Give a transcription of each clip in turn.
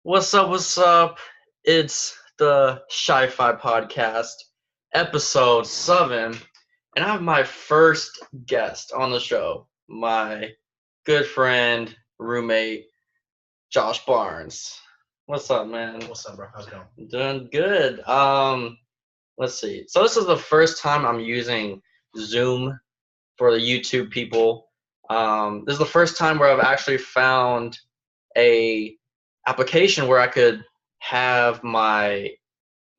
What's up? What's up? It's the Shi-Fi podcast, episode 7, and I have my first guest on the show, my good friend, roommate, Josh Barnes. What's up, man? What's up, bro? How's it going? Doing good. Let's see. So this is the first time I'm using Zoom for the YouTube people. This is the first time where I've actually found a application where I could have my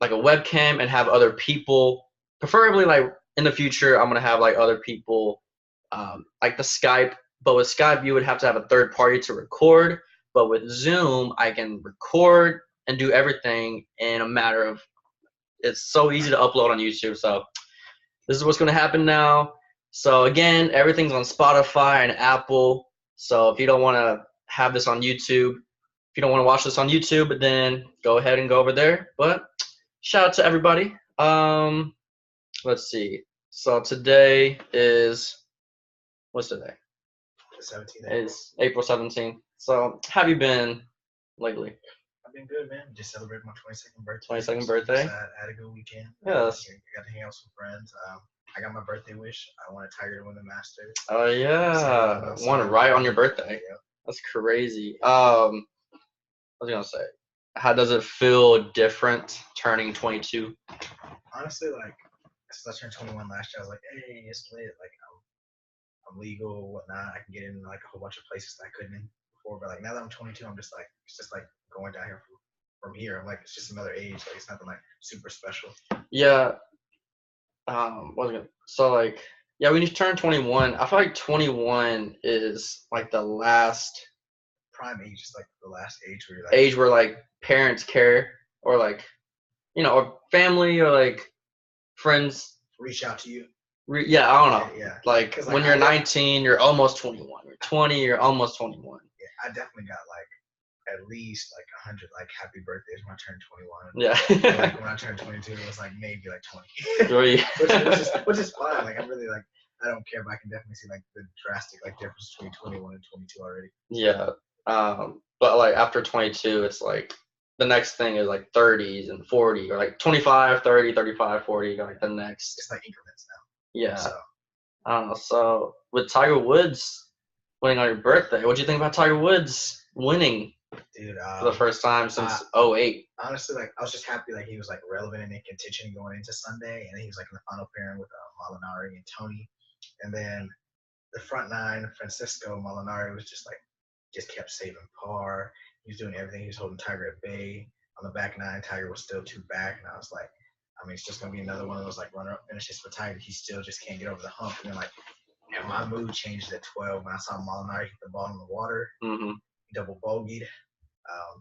like a webcam and have other people, preferably like in the future I'm gonna have like other people like the Skype, but with Skype you would have to have a third party to record, but with Zoom I can record and do everything in a matter of, it's so easy to upload on YouTube. So this is what's going to happen now. So again, everything's on Spotify and Apple. So if you don't want to have this on YouTube, if you don't want to watch this on YouTube, then go ahead and go over there. But shout out to everybody. Let's see. So today is, what's today? The 17th. It's April 17th. So how have you been lately? I've been good, man. Just celebrated my 22nd birthday. 22nd birthday? I had a good weekend. Yes. I got to hang out with some friends. I got my birthday wish. I wanted Tiger to win the Masters. Oh yeah, one right on your birthday. Yeah. That's crazy. What was I gonna say? How does it feel different turning 22? Honestly, like, since I turned 21 last year, I was like, hey, it's lit. Like, I'm legal, whatnot. I can get in like a whole bunch of places that I couldn't in before. But like now that I'm 22, I'm just like, it's just like going down here from here. I'm like, it's just another age. Like, it's nothing like super special. Yeah. What was I gonna, so like, yeah, when you turn 21, I feel like 21 is like the last Prime age is like the last age where you're like age where like parents care, or like, or family, or like friends reach out to you. Yeah, I don't know. Yeah. Like when you're 19, you're almost 21. You're 20, you're almost 21. Yeah, I definitely got like at least like 100 like happy birthdays when I turned 21. Yeah. And, like when I turned 22, it was like maybe like 20. which is fine. Like I'm really like, I don't care, but I can definitely see like the drastic like difference between 21 and 22 already. Yeah. But like after 22, it's like the next thing is like 30s and 40, or like 25, 30, 35, 40, like the next. It's like increments now. Yeah. So I don't know. So with Tiger Woods winning on your birthday, what do you think about Tiger Woods winning dude, for the first time since 08? Honestly, like I was just happy like he was like relevant and in contention going into Sunday, and then he was like in the final pairing with Molinari and Tony, and then the front nine, Francisco Molinari was just kept saving par. He was doing everything. He was holding Tiger at bay. On the back nine, Tiger was still two back, and I was like, I mean, it's just gonna be another one of those like runner-up finishes for Tiger. He still just can't get over the hump. And then like, and my mood changed at 12 when I saw Molinari hit the ball in the water. Mm-hmm. He double bogeyed.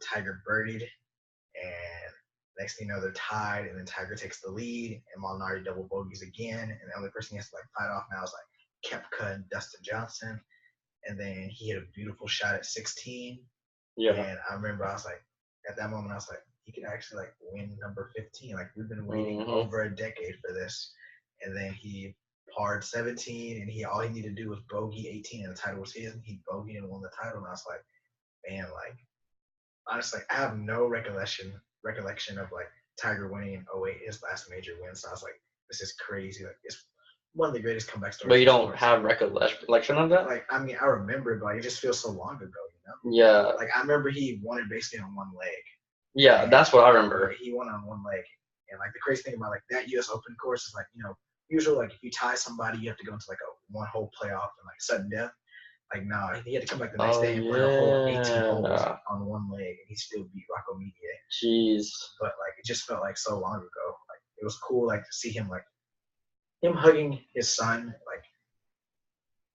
Tiger birdied, and next thing you know, they're tied, and then Tiger takes the lead, and Molinari double bogeys again, and the only person he has to like fight off now is like Koepka and Dustin Johnson, and then he hit a beautiful shot at 16. Yeah. And I remember I was like, at that moment I was like, he could actually like win number 15. Like we've been waiting over a decade for this, and then he parred 17, and all he needed to do was bogey 18, and the title was his. And he bogeyed and won the title, and I was like, man, like honestly, I have no recollection of like Tiger winning in 08, his last major win. So I was like, this is crazy. Like it's one of the greatest comeback stories. But you don't have recollection of that? Like, I mean, I remember it, but like, it just feels so long ago, you know? Yeah. Like I remember he won it basically on one leg. Yeah, that's what I remember. He won on one leg. And like the crazy thing about like that US Open course is like, usually like if you tie somebody, you have to go into like a one hole playoff and like sudden death. Like, no, he had to come back the next day and play a whole 18 holes on one leg, and he still beat Rocco Mediate. Jeez. But like, it just felt like so long ago. Like, it was cool, like to see him hugging his son. Like,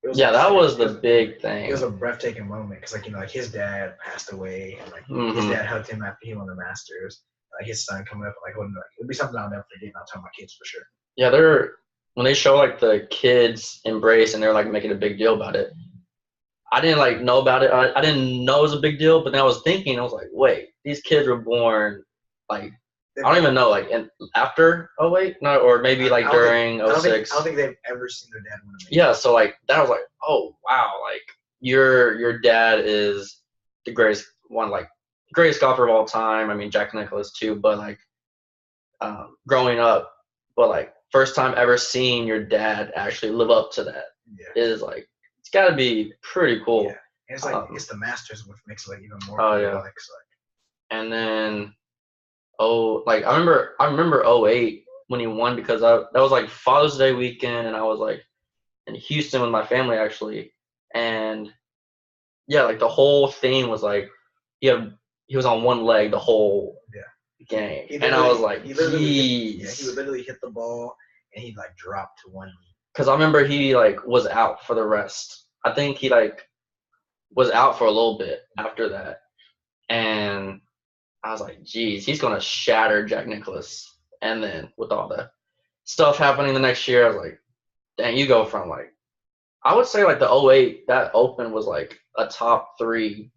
it was that was the big thing. It was a breathtaking moment because like his dad passed away, and like his dad hugged him after he won the Masters. Like his son coming up, like holding, like it'd be something I'll never forget. And I'll tell my kids for sure. Yeah, when they show like the kids embrace and they're like making a big deal about it. I didn't like know about it. I didn't know it was a big deal, but then I was thinking, I was like, wait, these kids were born like, I don't even know, like after 08, not, or maybe like during 06. I don't think they've ever seen their dad win a major. Yeah, so like that was like, oh wow, like your dad is the greatest one like greatest golfer of all time. I mean, Jack Nicklaus too, but like growing up, but like first time ever seeing your dad actually live up to that Yeah. is like it's got to be pretty cool. Yeah. And it's like it's the Masters, which makes it like even more Oh cool. yeah. Like, And then like I remember '08 when he won because that was like Father's Day weekend and I was like in Houston with my family actually, and yeah, like the whole thing was like he was on one leg the whole game, and I was like, he would literally hit the ball and he'd like drop to one knee. Because I remember he like was out for the rest. I think he like was out for a little bit after that, and I was like, geez, he's gonna shatter Jack Nicklaus. And then with all the stuff happening the next year, I was like, dang, you go from like I would say like the '08 that Open was like a top 3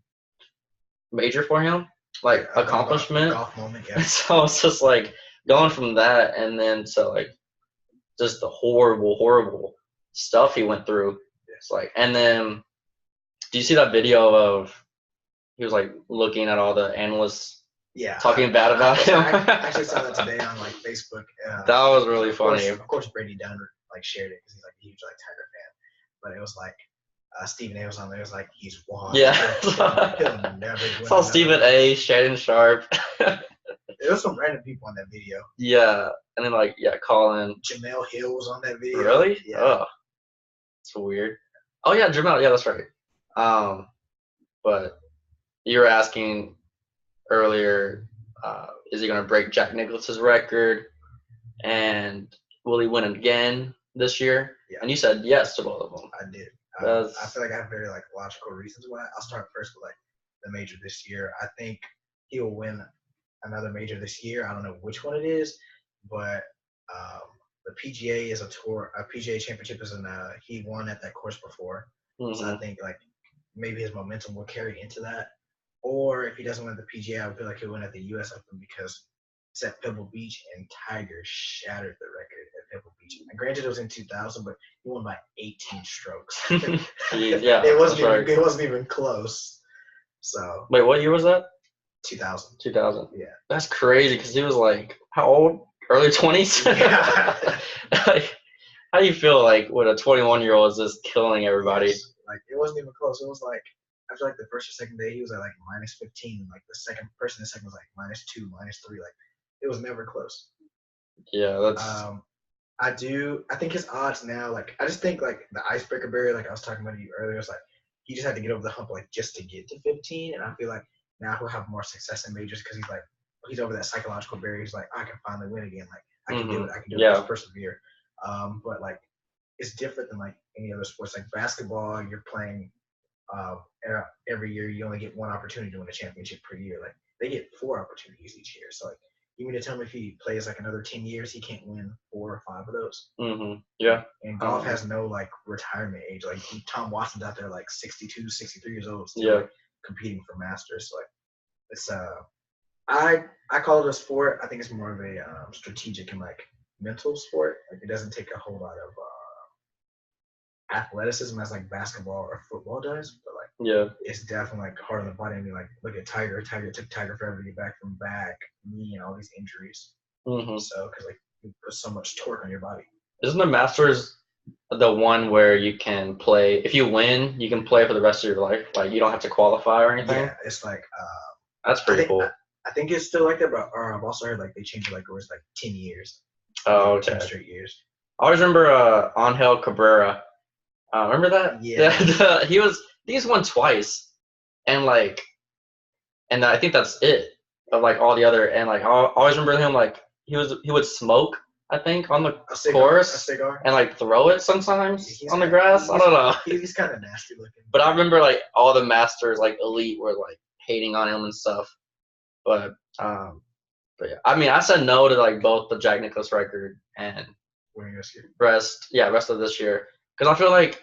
major for him, like accomplishment. Golf moment, yeah. So it's just like going from that and then to like just the horrible stuff he went through. It's like, and then do you see that video of he was like looking at all the analysts talking bad about him? I actually saw that today on like Facebook. That was really funny. Of course, Brady Dunn like shared it because he's like a huge like Tiger fan. But it was like Stephen A was on there. It was like he's won. Yeah. He'll never win. Saw Stephen A, Shannon Sharp. There was some random people on that video. Yeah, and then like Colin. Jamel Hill was on that video. Really? Yeah. Oh, it's weird. Oh yeah, Jamel. Yeah, that's right. But you were asking earlier, is he going to break Jack Nicklaus's record, and will he win again this year? Yeah. And you said yes to both of them. I did. I feel like I have very like logical reasons why. I'll start first with like the major this year. I think he will win another major this year. I don't know which one it is, but the PGA is a PGA championship is he won at that course before. Mm-hmm. So I think like maybe his momentum will carry into that. Or if he doesn't win the PGA, I feel like he'll win at the US Open because it's at Pebble Beach and Tiger shattered the record at Pebble Beach. And granted, it was in 2000, but he won by 18 strokes. Yeah, it wasn't even close. So wait, what year was that? 2000. 2000. Yeah, that's crazy because he was like how old? Early 20s. Yeah. Like, how do you feel like when a 21-year-old is just killing everybody? Yes. Like it wasn't even close. It was like after like the first or second day, he was at like -15. Like the second was like -2, -3. Like it was never close. Yeah, that's. I think his odds now, like I just think like the icebreaker barrier, like I was talking about you earlier, was like he just had to get over the hump like just to get to 15, and I feel like now he'll have more success in majors because he's over that psychological barrier. He's like, I can finally win again. Like I can do it. I can do it. Just persevere. But like it's different than like any other sports. Like basketball, you're playing every year. You only get one opportunity to win a championship per year. Like they get 4 opportunities each year. So like you mean to tell me if he plays like another 10 years, he can't win 4 or 5 of those? Mm-hmm. Yeah. And golf has no like retirement age. Like Tom Watson's out there like 62, 63 years old, still like, competing for Masters. So like it's I call it a sport. I think it's more of a strategic and like mental sport. Like it doesn't take a whole lot of athleticism as like basketball or football does, but like it's definitely like hard on the body. I mean, like look at Tiger. It took Tiger forever to get back from back, knee, and all these injuries. Mm-hmm. So because like you put so much torque on your body. Isn't the Masters the one where you can play? If you win, you can play for the rest of your life. Like you don't have to qualify or anything. Yeah, it's like that's pretty cool. I think it's still like that, but I've also heard like they changed it like it was like 10 years. Oh, okay. 10 straight years. I always remember Angel Cabrera. Remember that? Yeah. He's won twice, and I think that's it. Of like all the other, and like I always remember him like he would smoke. I think on the course and like throw it sometimes on the grass. I don't know. He's kind of nasty looking. But I remember like all the Masters like elite were like hating on him and stuff. But yeah, I mean I said no to like both the Jack Nicklaus record and rest of this year because I feel like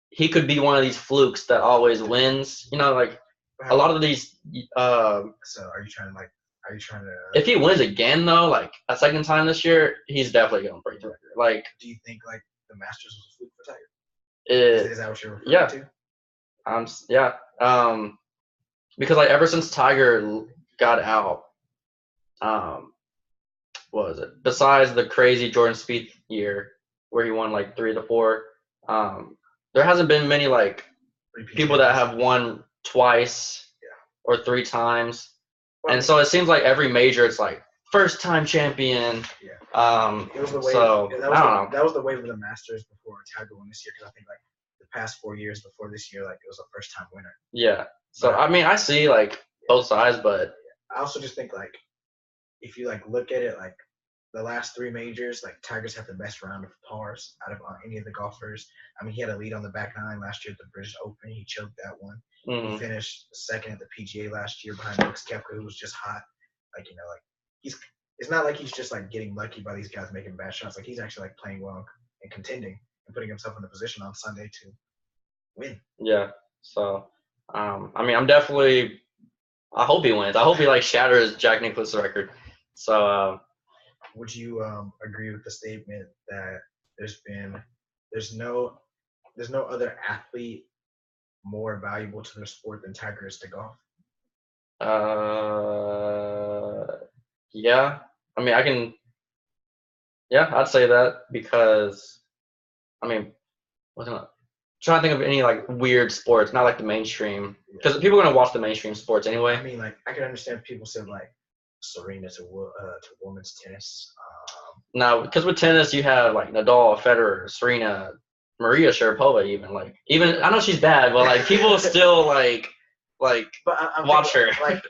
he could be one of these flukes that always wins. You know, like a lot of these. So are you trying to? If he wins again though, like a second time this year, he's definitely gonna break the record. Like, do you think like the Masters was a fluke for Tiger? Is that what you're referring to? Yeah. because like ever since Tiger got out, um, what was it? Besides the crazy Jordan Spieth year where he won like 3 to 4, um, there hasn't been many like Repeat people that champions. have won twice Yeah. or 3 times. Well, I And mean, so it seems like every major, it's like first time champion. yeah. It was the wave. So That I was don't know. that was the wave of the Masters before Tiger won this year. Because I think like the past 4 years before this year, like it was a first time winner. Yeah. So But I mean, I see like both sides, but I also just think like if you like look at it like the last 3 majors, like Tiger's had the best round of pars out of any of the golfers. I mean, he had a lead on the back nine last year at the British Open. He choked that one. He mm, finished second at the PGA last year behind Brooks Koepka, who was just hot. Like like he's. It's not like he's just like getting lucky by these guys making bad shots. Like he's actually like playing well and contending and putting himself in a position on Sunday to win. yeah. So I mean, I'm definitely. I hope he wins. I hope he like shatters Jack Nicklaus' record. So Would you agree with the statement that there's been there's no there's no other athlete more valuable to their sport than Tiger is to golf? uh, yeah. I mean, I can. Yeah, I'd say that because I mean, what's not trying to think of any like weird sports, not like the mainstream, because people are gonna watch the mainstream sports anyway. I mean, like I can understand people said like Serena to women's tennis. Now, because with tennis, you have like Nadal, Federer, Serena, Maria Sharapova, even I know she's bad, but like people still like But I'm watch her. Like,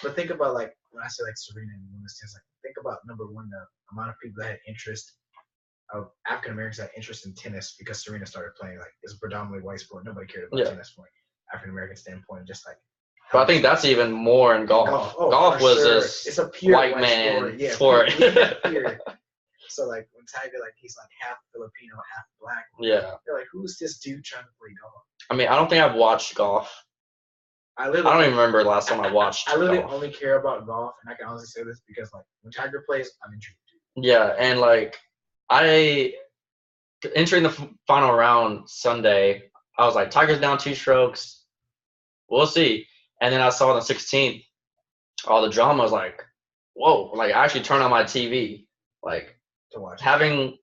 but think about like when I say like Serena and women's tennis, like think about number one the amount of people that had interest of African Americans had interest in tennis because Serena started playing. Like it's a predominantly white sport. Nobody cared about Yeah, tennis from like African American standpoint. Just like how but I much think that's even more in golf. Oh, Golf for was sure. this It's a pure white man sport. Yeah, sport. pure. So like when Tiger like he's like half Filipino, half black. Yeah, They're like, who's this dude trying to play golf? I mean, I don't think I've watched golf. I don't even remember the last time I watched. I literally golf. only care about golf, and I can honestly say this because like when Tiger plays, I'm intrigued. Yeah, and like I entering the final round Sunday, I was like, Tigers down 2 strokes. We'll see. And then I saw on the 16th, all the drama was like, whoa! Like I actually turned on my TV. Like To watch having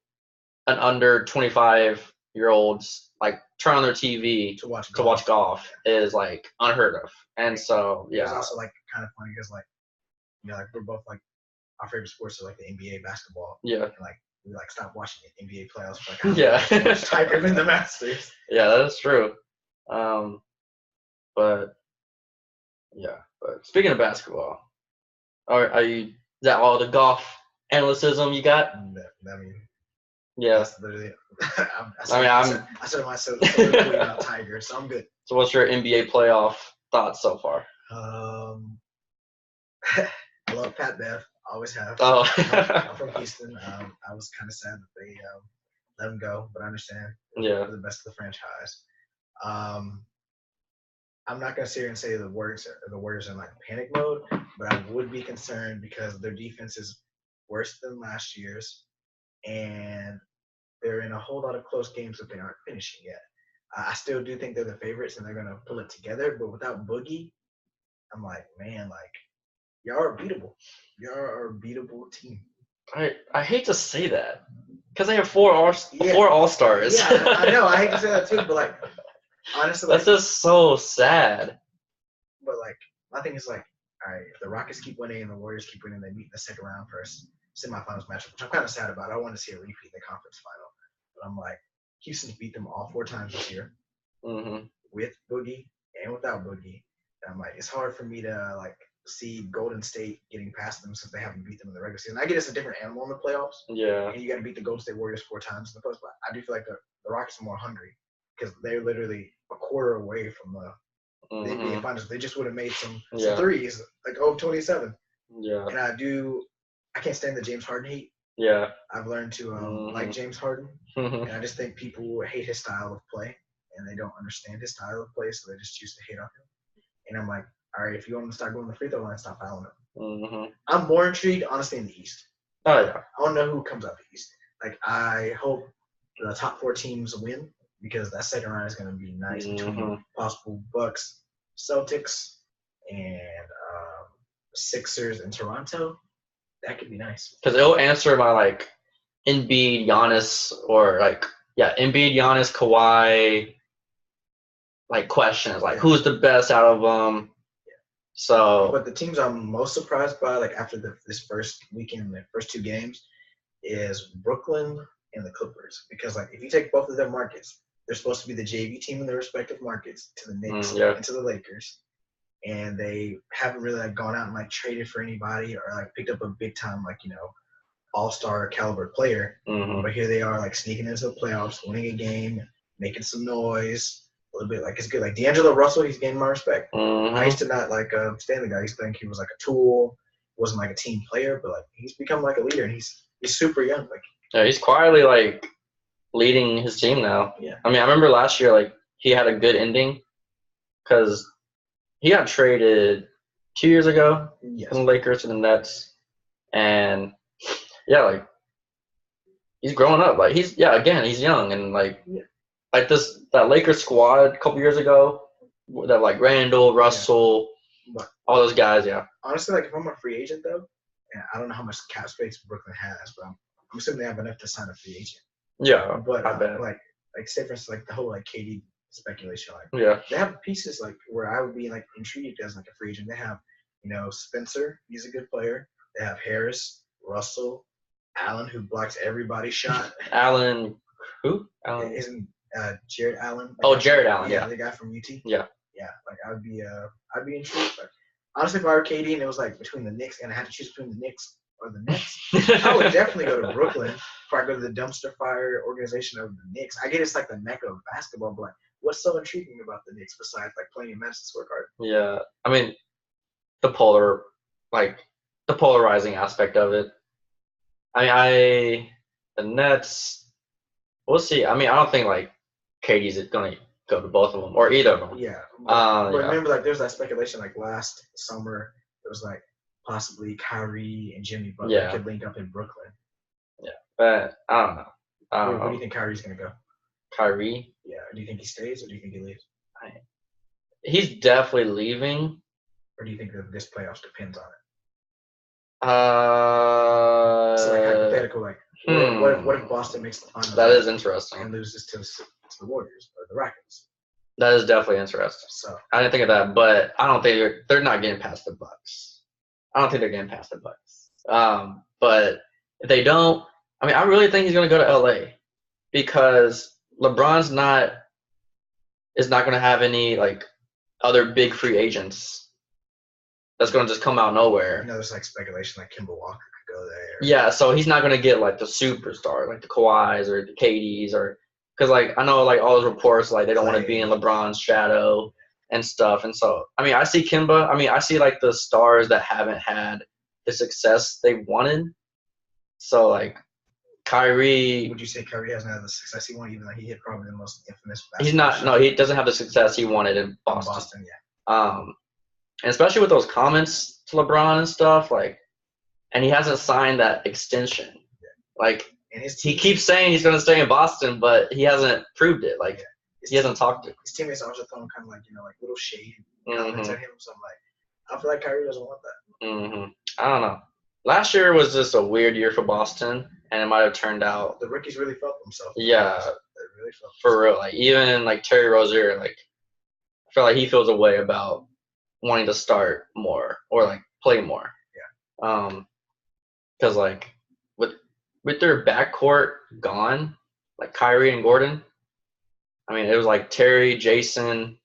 an under 25-year-olds like turn on their TV to watch to watch golf is like unheard of. And so It was yeah, also like kind of funny because like like we're both like our favorite sports are like the NBA basketball. yeah, And like we like stopped watching the NBA playoffs for like yeah, watch Tiger win the Masters. yeah. That is true. But yeah. But speaking of basketball, are you? Is that all the golf analyticism you got? I mean, Yeah. that's literally. I said myself about Tiger, so I'm good. So what's your NBA playoff thoughts so far? I love Pat Bev. Always have. Oh. I'm from Houston. I was kind of sad that they let him go, but I understand. Yeah. For the best of the franchise. I'm not gonna sit here and say the Warriors are in like panic mode, but I would be concerned because their defense is worse than last year's, and they're in a whole lot of close games that they aren't finishing yet. I still do think they're the favorites and they're gonna pull it together, but without Boogie, I'm like, man, like y'all are beatable. Y'all are a beatable team. I hate to say that because they have four all stars. Yeah, I know. I hate to say that too, but like honestly, that's like, just so sad. But like my thing is like, all right, if the Rockets keep winning and the Warriors keep winning, they meet in the second round for a semifinals matchup, which I'm kind of sad about. I want to see a repeat in the conference final, but I'm like, Houston's beat them all 4 times this year with Boogie and without Boogie. And I'm like, it's hard for me to like see Golden State getting past them since they haven't beat them in the regular season. I get it's a different animal in the playoffs. Yeah. And you got to beat the Golden State Warriors 4 times in the playoffs, but I do feel like the Rockets are more hungry because they're literally a quarter away from the NBA finals. They just would have made some threes, like 27. Yeah. And I can't stand the James Harden hate. Yeah. I've learned to like James Harden, and I just think people hate his style of play, and they don't understand his style of play, so they just choose to hate on him. And I'm like, all right, if you want to start going to the free throw line, stop fouling him. I'm more intrigued, honestly, in the East. Oh yeah. I want to know who comes out the East. Like I hope the top 4 teams win because that second round is going to be nice between possible Bucks, Celtics, and Sixers in Toronto. That could be nice. Because it'll answer my like Embiid, Giannis, or like Embiid, Giannis, Kawhi, like questions like who's the best out of them. So, but the teams I'm most surprised by, like after this first weekend, the first 2 games, is Brooklyn and the Clippers. Because like if you take both of their markets, they're supposed to be the JV team in their respective markets to the Knicks and to the Lakers, and they haven't really like gone out and like traded for anybody or like picked up a big time like all-star caliber player. But here they are like sneaking into the playoffs, winning a game, making some noise. A little bit like it's good. Like D'Angelo Russell, he's gained my respect. I used to not like stand the guy. I used to think he was like a tool, wasn't like a team player, but like he's become like a leader, and he's super young. Like he's quietly like leading his team now. Yeah. I mean, I remember last year like he had a good ending because he got traded 2 years ago from the Lakers to the Nets, and like he's growing up. Like he's young and like that Lakers squad a couple years ago, that like Randall, Russell, all those guys. Yeah. Honestly, like if I'm a free agent though, and I don't know how much cap space Brooklyn has, but I'm assuming they have enough to sign a free agent. Yeah, but I bet. Like say for instance, like the whole like KD speculation, like they have pieces like where I would be like intrigued as like a free agent. They have Spencer, he's a good player. They have Harris, Russell, Allen, who blocks everybody's shot. Allen, who? Allen isn't Jared Allen? Jared Allen, the guy from UT. Yeah. Like I'd be intrigued. But honestly, if I were KD and it was like between the Knicks and I had to choose between the Knicks or the Nets, I would definitely go to Brooklyn before I go to the dumpster fire organization of the Knicks. I get it's like the mecca of basketball, but like, what's so intriguing about the Knicks besides like playing in Madison Square Garden? Yeah, I mean, the polarizing aspect of it. The Nets, we'll see. I mean, I don't think like KD's gonna go to both of them or either of them. Yeah. But remember, like there's that speculation like last summer. It was like possibly Kyrie and Jimmy Butler could link up in Brooklyn. Yeah, but I don't know. Where do you think Kyrie's gonna go? Kyrie? Yeah. Do you think he stays or do you think he leaves? He's definitely leaving. Or do you think that this playoffs depends on it? So like hypothetical, like what if Boston makes the finals? That is interesting. And loses to the Warriors or the Rockets. That is definitely interesting. So I didn't think of that, but I don't think they're not getting past the Bucks. I don't think they're getting past the Bucks. But if they don't, I mean, I really think he's going to go to LA because LeBron's is not going to have any like other big free agents that's going to just come out of nowhere. There's like speculation like Kemba Walker could go there. Yeah, so he's not going to get like the superstar, like the Kawhis or the KDs, or because like I know like all those reports like they don't want to be in LeBron's shadow and stuff. And so I mean I see Kemba. I mean I see like the stars that haven't had the success they wanted. So like Kyrie. Would you say Kyrie hasn't had the success he wanted, even though he hit probably the most infamous? He's not. No, he doesn't have the success he wanted in Boston. And especially with those comments to LeBron and stuff, like, and he hasn't signed that extension. Like, he keeps saying he's going to stay in Boston, but he hasn't proved it. Like, he hasn't talked to it. His teammates also throwing kind of like, like little shade comments at him. So I'm like, I feel like Kyrie doesn't want that. I don't know. Last year was just a weird year for Boston, and it might have turned out. The rookies really felt themselves. Yeah. They really felt for real. Like, even like Terry Rozier, like, I feel like he feels a way about wanting to start more or like play more. Yeah. Because like with their backcourt gone, like Kyrie and Gordon, I mean it was like Terry, Jason,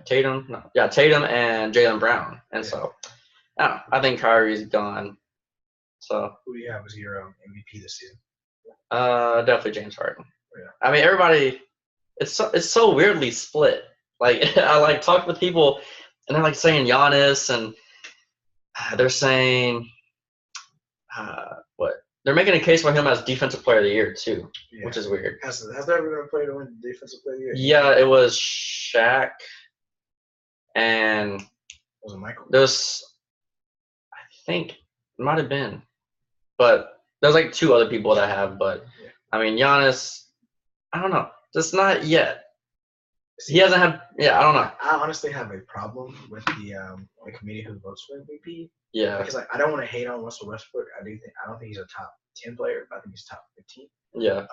Tatum and Jaylen Brown, and so I don't know. I think Kyrie's gone. So who do you have as your MVP this season? Definitely James Harden. Yeah. I mean everybody, it's so weirdly split. Like I like talk with people, and they're like saying Giannis, and they're saying what? They're making a case for him as Defensive Player of the Year too, which is weird. Has there ever been a player to win Defensive Player of the Year? Yeah, it was Shaq, and was it Michael? I think it might have been, but there's like 2 other people that have. But I mean Giannis, I don't know, just not yet. See, He hasn't had. Yeah, I don't know. I honestly have a problem with the committee who votes for MVP Yeah, because like I don't want to hate on Russell Westbrook. I don't think he's a top 10 player. But I think he's top 15. yeah,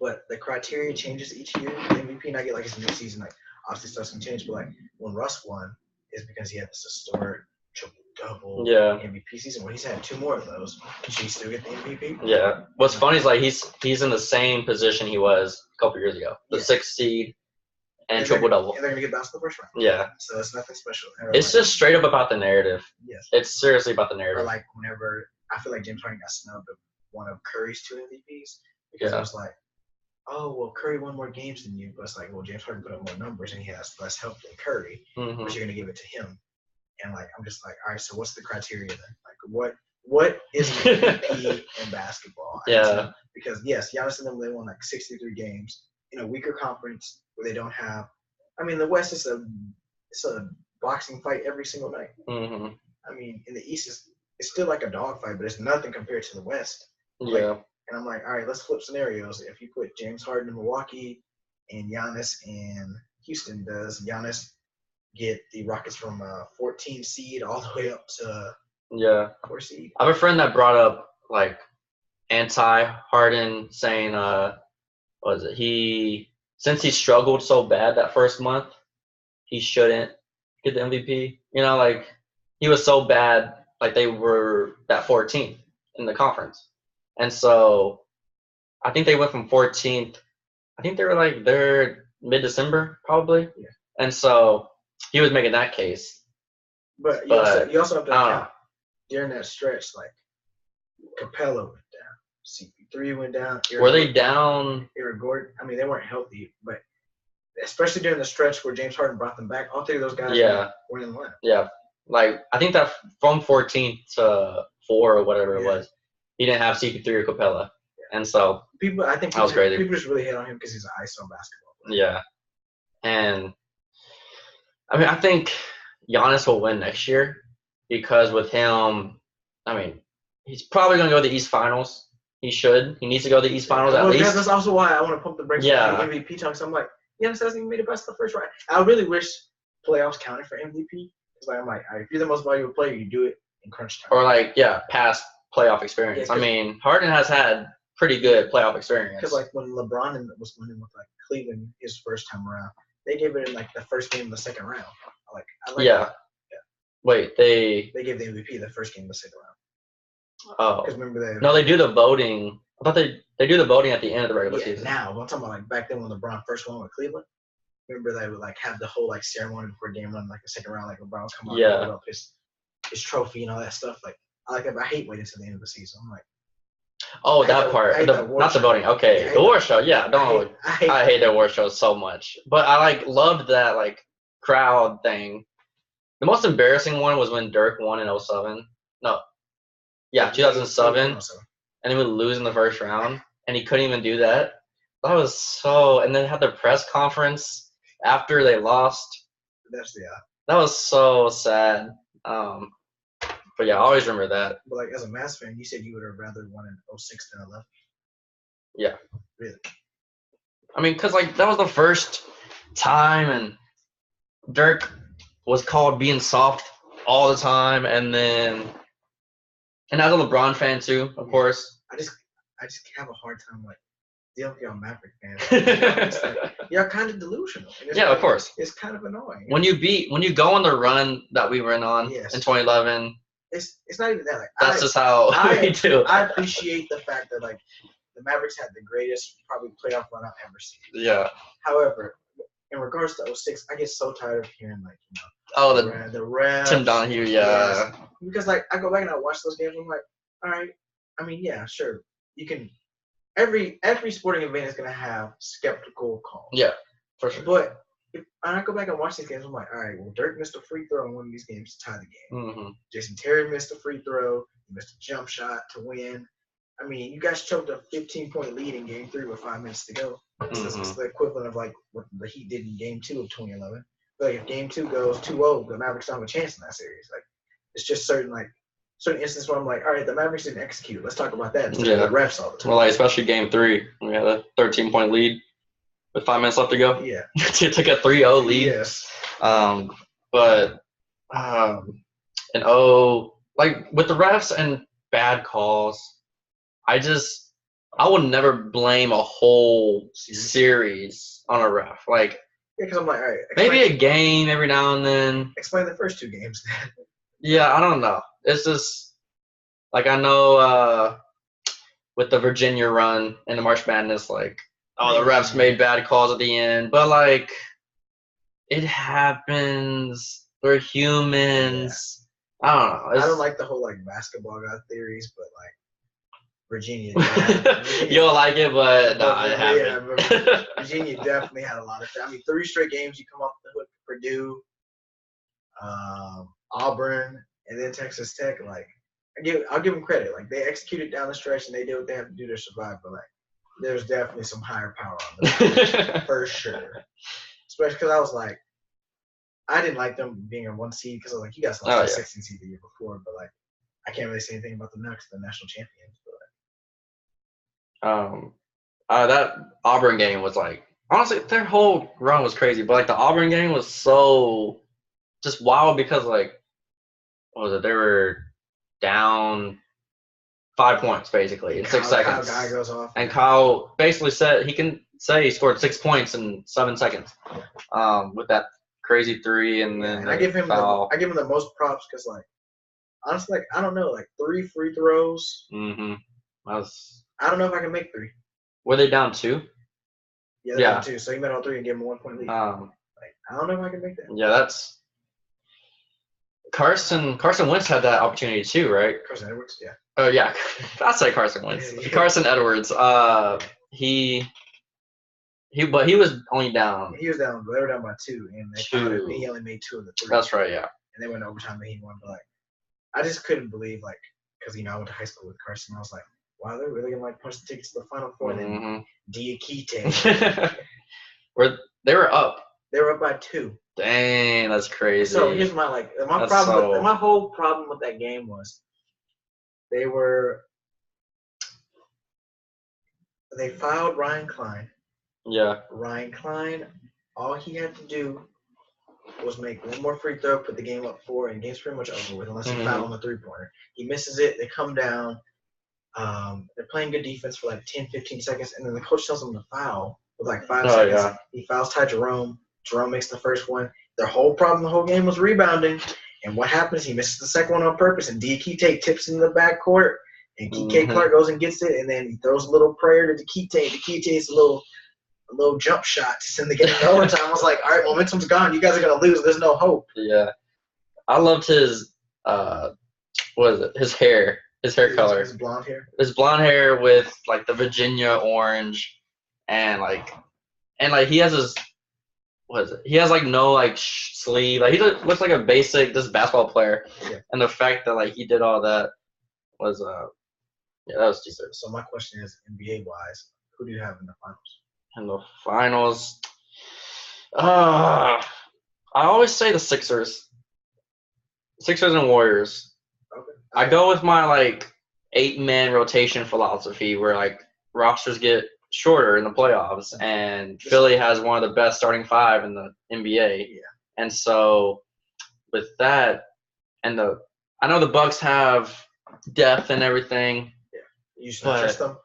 But the criteria changes each year. The MVP, not get like it's a new season. Like obviously stuff's gonna change. But like when Russ won, is because he had this historic triple double yeah, MVP season. When he's had 2 more of those, should he still get the MVP? yeah. What's funny is like he's in the same position he was a couple years ago, the Yeah. 6th seed and they're triple double. And they're gonna get bounced in the first round. Yeah, So it's nothing special. it's just straight up about the narrative. Yes. It's seriously about the Or narrative. like whenever I feel like James Harden got snubbed of one of Curry's 2 MVPs because Yeah. it was like, oh well, Curry won more games than you, but it's like, well, James Harden put up more numbers and he has less help than Curry, Mhm. but you're gonna give it to him. And like I'm just like, all right, so what's the criteria then? Like what is an MVP in basketball? I need to Yeah. know. Because yes, Giannis and them, they won like 63 games in a weaker conference where they don't have. I mean, the West is a boxing fight every single night. Mhm. I mean, in the East it's still like a dogfight, but it's nothing compared to the West. Yeah. And I'm like, all right, let's flip scenarios. If you put James Harden in Milwaukee and Giannis in Houston, does Giannis get the Rockets from a 14 seed all the way up to Yeah. 4 seed? I have a friend that brought up like anti-Harden, saying what was it? Since he struggled so bad that first month, he shouldn't get the MVP. You know, like he was so bad, like they were that 14th in the conference, and so I think they went from 14th. I think they were like they're mid-December probably, Yeah. and so he was making that case. But But you also have to I don't account during that stretch, like Capella went down, CP3 went down. Were they down? Eric Gordon. I mean, they weren't healthy, but especially during the stretch where James Harden brought them back, all 3 of those guys were in the lineup. Yeah. Like I think that from 14th to 4 or whatever it was, he didn't have CP3 or Capella, and so I think that was crazy. People just really hate on him because he's an ISO basketball player. Yeah, and I mean I think Giannis will win next year because with him, I mean he's probably gonna go to the East Finals. He should. He needs to go to the East Finals at least. That's also why I want to pump the brakes on the MVP talks. I'm like, Giannis hasn't even made it past the first round. I really wish playoffs counted for MVP. Because I'm like, all right, if you're the most valuable player, you do it in crunch time. Or like, past playoff experience. Yeah, I mean, Harden has had pretty good playoff experience. Because like when LeBron was winning with like Cleveland his first time around, they gave it in like the first game of the second round. I like that. Wait, they gave the MVP the first game of the second round. Oh. Because remember No, they do the voting. I thought they do the voting at the end of the regular season. Now, I'm talking about like back then when LeBron first won with Cleveland. Remember they would like have the whole like ceremony before game run, like the second round, like LeBron was coming out and hold up his trophy and all that stuff. Like I like that, but I hate waiting till the end of the season. I'm like, oh, that part, not the voting. Okay, the award show. Yeah, I hate the award show so much. But I like loved that like crowd thing. The most embarrassing one was when Dirk won in 07. No, 2007, and he would lose in the first round, and he couldn't even do that. That was so. And then had their press conference after they lost. That was so sad. But yeah, I always remember that. But like as a Mavs fan, you said you would have rather won in 06 than 11. Yeah. Really? I mean, because like that was the first time, and Dirk was called being soft all the time, and as a LeBron fan too, of course. I just have a hard time like dealing with y'all Maverick fans. Y'all kind of delusional. Of course. It's kind of annoying. When you go on the run that we went on in 2011. It's not even that. Like, that's just how we do. I appreciate the fact that like the Mavericks had the greatest probably playoff run I've ever seen. Yeah. However, in regards to 06, I get so tired of hearing like the refs, Tim Donahue, yeah. Because like I go back and I watch those games, I'm like, all right. I mean, yeah, sure, you can. Every sporting event is gonna have skeptical calls. Yeah, for sure. But if I go back and watch these games, I'm like, all right, well, Dirk missed a free throw in one of these games to tie the game. Mm-hmm. Jason Terry missed a free throw. He missed a jump shot to win. I mean, you guys choked a 15-point lead in Game 3 with 5 minutes to go. Mm-hmm. This is the equivalent of like what the Heat did in Game 2 of 2011. But like, if Game 2 goes 2-0, the Mavericks don't have a chance in that series. Like, it's just certain instances where I'm like, all right, the Mavericks didn't execute. Let's talk about that. Instead of the refs all the time. Well, like especially Game 3, we had a 13-point lead. With 5 minutes left to go. Yeah. To take a 3-0 lead. Yes. But and like with the refs and bad calls, I would never blame a whole series on a ref. Like, Yeah, because I'm like, all right. Maybe a game every now and then. Explain the first 2 games. Yeah, I don't know. It's just like I know with the Virginia run and the March Madness, like, the refs made bad calls at the end, but like it happens. We're humans. Yeah. I don't know. I don't like the whole like basketball god theories, but like Virginia. You don't like it, but no, it happened. Yeah, Virginia definitely had a lot of. I mean, 3 straight games you come off the hook. Purdue, Auburn, and then Texas Tech. Like, I'll give them credit. Like, they executed down the stretch and they did what they had to do to survive. But like, there's definitely some higher power on them for sure. Especially because I was like, I didn't like them being a 1 seed because I was like, you guys lost the 16 seed the year before. But like, I can't really say anything about them now because they're national champions. But that Auburn game was like, honestly, their whole run was crazy. But like the Auburn game was so just wild because like, what was it? They were down 5 points basically in 6 seconds. Kyle Guy goes off. And Kyle basically said he scored 6 points in 7 seconds. With that crazy 3 and then I give him the most props because like honestly, like I don't know, like 3 free throws. Mm-hmm. I don't know if I can make 3. Were they down 2? Yeah, they're down 2. So he made all 3 and gave him a 1 point lead. Like I don't know if I can make that. Yeah, that's Carson Wentz had that opportunity too, right? Carson Edwards, yeah. Oh yeah, I say Carson Wentz. Yeah. Carson Edwards. He was only down. He was down. They were down by 2, and he only made 2 of the 3. That's right, yeah. And they went overtime, and he won. But like, I just couldn't believe like because I went to high school with Carson. I was like, wow, they're really gonna like punch the tickets to the Final Four. And then Diakite. They were up. They were up by 2. Dang, that's crazy. So here's my whole problem with that game was they fouled Ryan Klein. Yeah. Ryan Klein, all he had to do was make 1 more free throw, put the game up 4, and the game's pretty much over with unless he fouled on the 3-pointer. He misses it, they come down. They're playing good defense for like 10, 15 seconds, and then the coach tells them to foul with like 5 seconds. Yeah. He fouls Ty Jerome. Jerome makes the first one. Their whole problem the whole game was rebounding. And what happens? He misses the second one on purpose, and Diakite tips into the backcourt, and Kike Clark goes and gets it, and then he throws a little prayer to Diakite. Diakite's a little jump shot to send the game to overtime. I was like, all right, momentum's gone. You guys are going to lose. There's no hope. Yeah. I loved his, what is it? His hair. His hair color. His blonde hair. His blonde hair with like the Virginia orange, and he has his, what is it? He has like no like sleeve. Like he looks like a basic just basketball player. Yeah. And the fact that like he did all that was that was stupid. So my question is, NBA wise, who do you have in the finals? In the finals, I always say the Sixers. Sixers and Warriors. Okay. I go with my like 8-man rotation philosophy where like rosters get shorter in the playoffs, and Philly has one of the best starting 5 in the NBA. Yeah. And so with that, and I know the Bucks have depth and everything. Yeah. You should not trust them?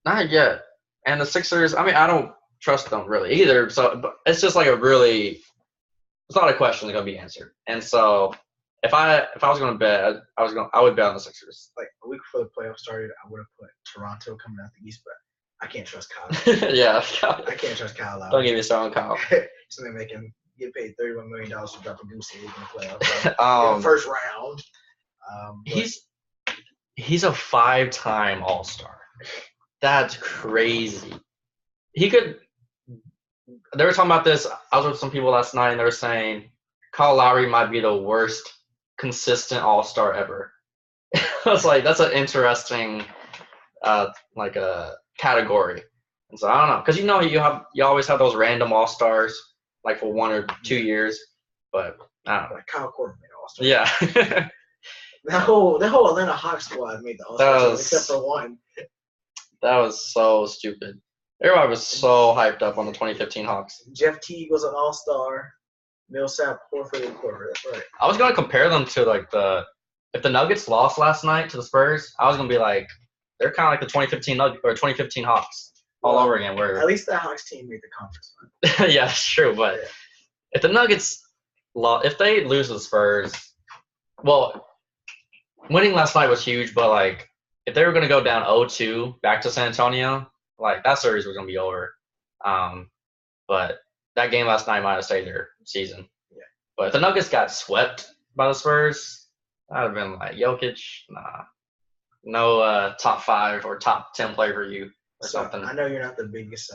Not yet. And the Sixers, I mean, I don't trust them really either. So but it's just like it's not a question that's gonna be answered. And so if I was gonna bet, I would bet on the Sixers. Like a week before the playoffs started, I would have put Toronto coming out the East, but I can't trust Kyle. Yeah, I can't trust Kyle. Don't get me started on Kyle. Somebody get paid $31 million to drop a goose egg in the playoffs. In the first round. He's a 5-time All-Star. That's crazy. They were talking about this. I was with some people last night, and they were saying Kyle Lowry might be the worst consistent All-Star ever. I was like, that's an interesting, like a category. And so I don't know, because you always have those random All-Stars, like for 1 or 2 years, but I don't know. Like Kyle Korver made All-Star. Yeah. That whole Atlanta Hawks squad made the All-Star except for one. That was so stupid. Everybody was so hyped up on the 2015 Hawks. Jeff Teague was an all-star. Millsap, Horford, Porter. That's right. I was gonna compare them to like if the Nuggets lost last night to the Spurs, I was gonna be like, they're kind of like the 2015 or 2015 Hawks all over again. Where at least that Hawks team made the conference final. yeah, it's true. But if the Nuggets if they lose to the Spurs, well, winning last night was huge. But like, if they were gonna go down 0-2 back to San Antonio, like that series was gonna be over. But that game last night might have saved their season. Yeah. But if the Nuggets got swept by the Spurs, I'd have been like, Jokic, nah. No top 5 or top 10 player for you or something. I know you're not the biggest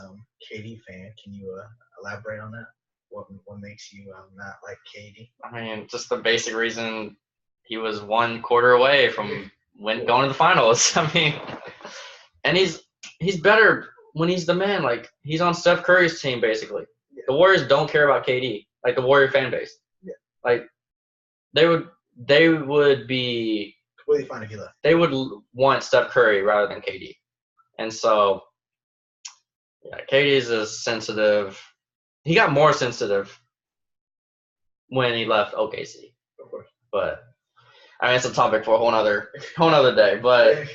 KD fan. Can you elaborate on that? What makes you not like KD? I mean, just the basic reason he was 1 quarter away from going to the finals. I mean, and he's better when he's the man. Like, he's on Steph Curry's team, basically. Yeah. The Warriors don't care about KD, like the Warrior fan base. Yeah. Like, they would be completely fine if he left. They would want Steph Curry rather than KD. And so, yeah, KD is a sensitive. He got more sensitive when he left OKC. Of course. But, I mean, it's a topic for a whole nother day. But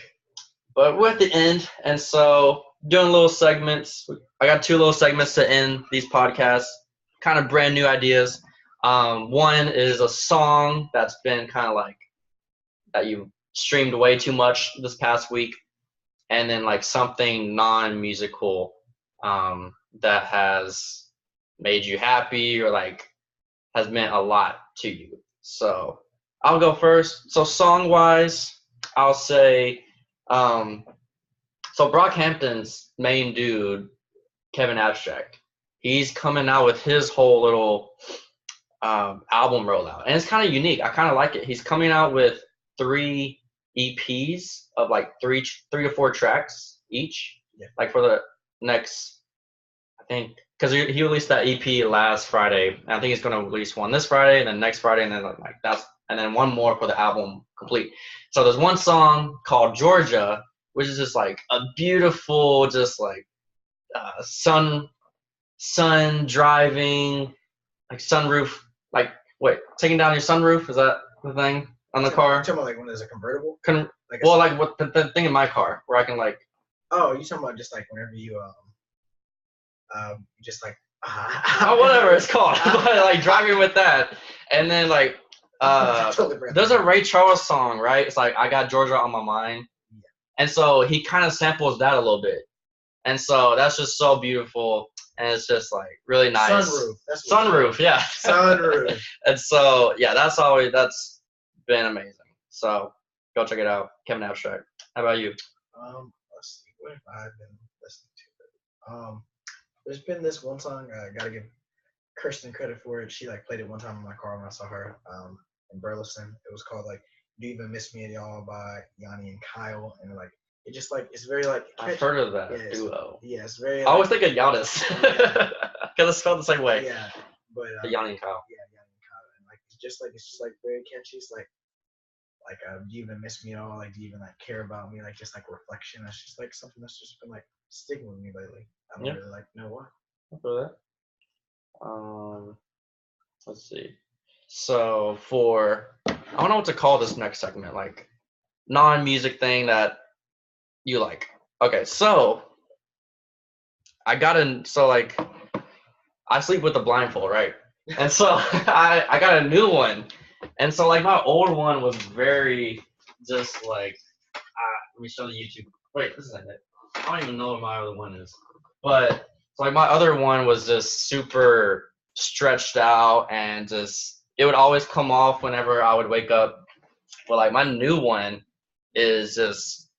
we're at the end, and so doing little segments. I got 2 little segments to end these podcasts, kind of brand new ideas. One is a song that's been kind of like that you streamed way too much this past week, and then like something non-musical that has made you happy or like has meant a lot to you. So I'll go first. So song-wise, I'll say so Brockhampton's main dude, Kevin Abstract, he's coming out with his whole little album rollout, and it's kind of unique. I kind of like it. He's coming out with 3 EPs of like 3 to 4 tracks each. Yeah. Like for the next, I think, because he released that EP last Friday, and I think he's gonna release one this Friday, and then next Friday, and then like and then one more for the album complete. So there's one song called Georgia, which is just like a beautiful, just like sun driving, like sunroof, like taking down your sunroof, is that the thing on the car? You're talking about like when there's a convertible? Like what the thing in my car where I can like. Oh, you're talking about just like whenever you just like. Oh, whatever it's called, but like driving with that, and then like there's a Ray Charles song, right? It's like I Got Georgia on My Mind, and so he kind of samples that a little bit, and so that's just so beautiful, and it's just like really nice. Sunroof, yeah. Sunroof. And so yeah, that's been amazing. So go check it out, Kevin Abstract. How about you? Let's see, what have I been listening to? There's been this one song. I gotta give Kirsten credit for it. She like played it one time in my car when I saw her in Burleson. It was called like "Do You Even Miss Me at All" by Yanni and Kyle, and like it just like it's very like. I've heard of that duo. Yeah, it's very. I always think of Giannis because it's spelled the same way. Yeah, but Yanni and Kyle. Yeah, Yanni and Kyle, and like it's just like very catchy. It's like do you even miss me at all? Like, do you even like care about me? Like just like reflection. That's just like something that's just been like sticking with me lately. I don't really like know why. For that. Let's see. So I don't know what to call this next segment, like non-music thing that you like. Okay, so I sleep with a blindfold, right? And so I got a new one. And so like my old one was very just like let me show the YouTube. Wait, this isn't it. I don't even know what my other one is. But so like my other one was just super stretched out and just it would always come off whenever I would wake up. But like my new one is just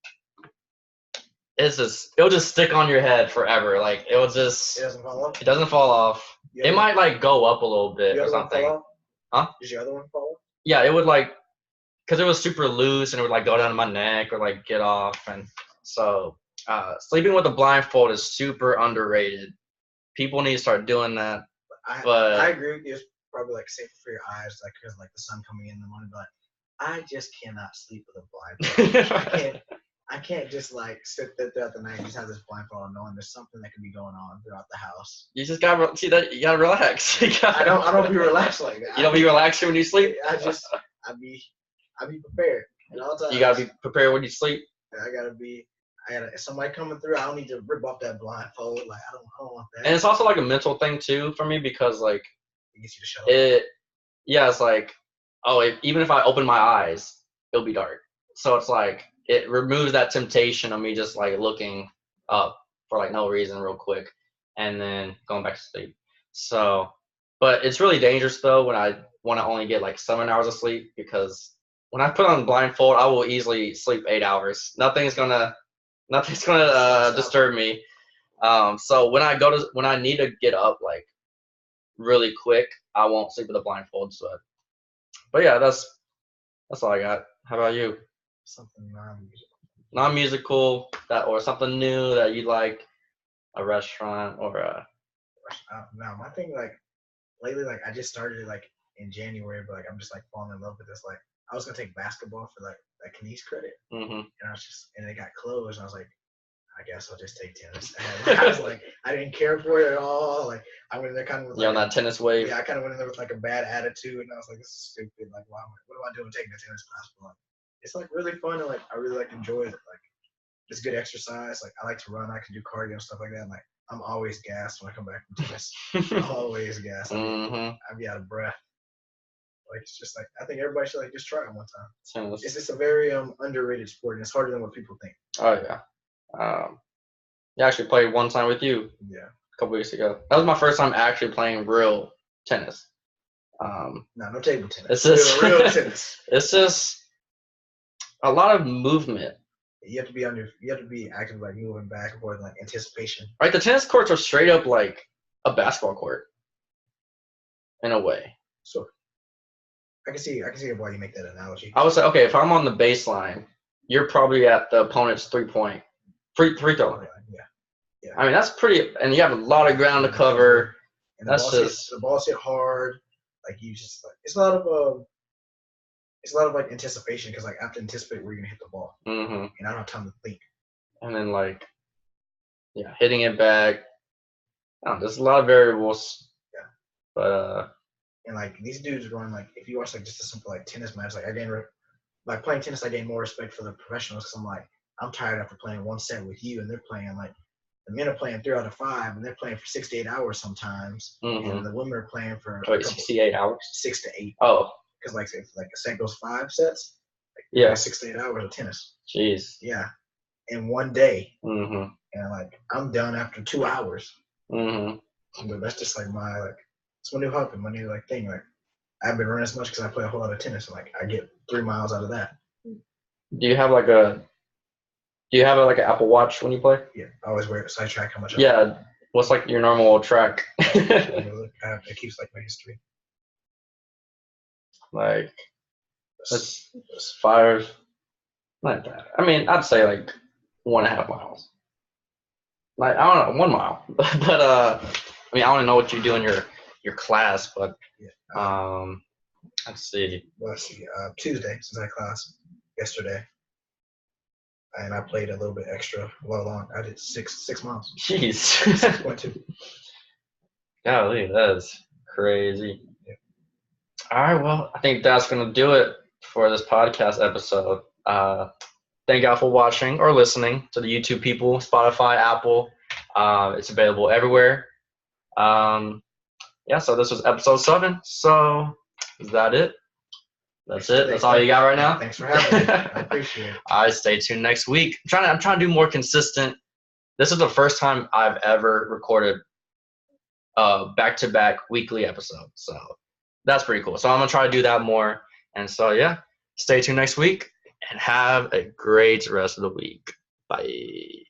it'll just stick on your head forever. Like it doesn't fall off. It doesn't fall off. It might like go up a little bit or something. Huh? Does your other one fall off? Yeah, it would like, because it was super loose and it would like go down to my neck or like get off. And so sleeping with a blindfold is super underrated. People need to start doing that. I agree with you. It's probably like safer for your eyes, like because like the sun coming in the morning. But I just cannot sleep with a blindfold. I can't just like sit there throughout the night and just have this blindfold on, knowing there's something that could be going on throughout the house. You just gotta see that. You gotta relax. I don't be relaxed like that. You don't be relaxing when you sleep. I be prepared at all times. You gotta be prepared when you sleep. If somebody coming through, I don't need to rip off that blindfold. Like I don't want that. And it's also like a mental thing too for me because like it gets you to shut up. It's like, even if I open my eyes, it'll be dark. So it's like it removes that temptation of me just like looking up for like no reason real quick and then going back to sleep. So, but it's really dangerous though when I want to only get like 7 hours of sleep, because when I put on blindfold, I will easily sleep 8 hours. Nothing's gonna disturb me. So when I need to get up like really quick, I won't sleep with a blindfold. So, but yeah, that's all I got. How about you? Something non-musical. Non-musical or something new that you like, a restaurant or a. No, my thing like lately, like I just started it like in January, but like I'm just like falling in love with this. Like I was gonna take basketball for like that Kenese credit, and it got closed. And I was like, I guess I'll just take tennis. And I was like, I didn't care for it at all. Like I went in there kind of with on that tennis wave. Yeah, I kind of went in there with like a bad attitude, and I was like, this is stupid. Like, what am I doing taking a tennis class? But like, it's like really fun, and like I really like enjoy it. Like it's good exercise. Like I like to run. I can do cardio and stuff like that. And, like I'm always gassed when I come back from tennis. Always gassed. I'd be out of breath. Like it's just like I think everybody should like just try it one time. It's just a very underrated sport, and it's harder than what people think. Oh yeah. I actually played one time with you. Yeah. A couple weeks ago. That was my first time actually playing real tennis. No table tennis. It's just real tennis. It's just a lot of movement. You have to be active, like moving back and forth, like anticipation. Right, the tennis courts are straight up like a basketball court, in a way. So, I can see why you make that analogy. I would say, okay, if I'm on the baseline, you're probably at the opponent's free throw line. Yeah. I mean, that's pretty, and you have a lot of ground to cover. And the balls hit hard. Like you just like it's a lot of like anticipation, because like I have to anticipate where you're gonna hit the ball, and I don't have time to think. And then like, hitting it back. I don't know, there's a lot of variables. Yeah. But and like these dudes run like if you watch like just a simple like tennis match, like playing tennis, I gain more respect for the professionals, because I'm tired after playing one set with you, and they're playing like the men are playing 3 out of 5, and they're playing for 6 to 8 hours sometimes, and the women are playing for 68 hours, 6 to 8. Oh, because like if like a set goes 5 sets, like 6 to 8 hours of tennis. Jeez. Yeah, in one day. And like I'm done after 2 hours. But that's just like it's my new hobby, my new like thing. Like I've been running as much because I play a whole lot of tennis, and like I get 3 miles out of that. Do you have like an Apple Watch when you play? Yeah, I always wear it so I track how much. Yeah, what's like your normal track? It keeps like my history. Like it's 5, like that. I mean, I'd say like 1.5 miles. Like I don't know, 1 mile. But I mean, I don't know what you do in your class, but let's see. Tuesday, since I had class yesterday, and I played a little bit extra. I did 6 miles. Jeez. 6.2. Golly, that is crazy. Yeah. All right, well, I think that's gonna do it for this podcast episode. Thank y'all for watching or listening to the YouTube people, Spotify, Apple. It's available everywhere. So this was episode 7. So is that it? That's it. That's all you got right now. Thanks for having me. I appreciate it. All right, stay tuned next week. I'm trying to do more consistent. This is the first time I've ever recorded back-to-back weekly episodes. So that's pretty cool. So I'm gonna try to do that more. And so stay tuned next week and have a great rest of the week. Bye.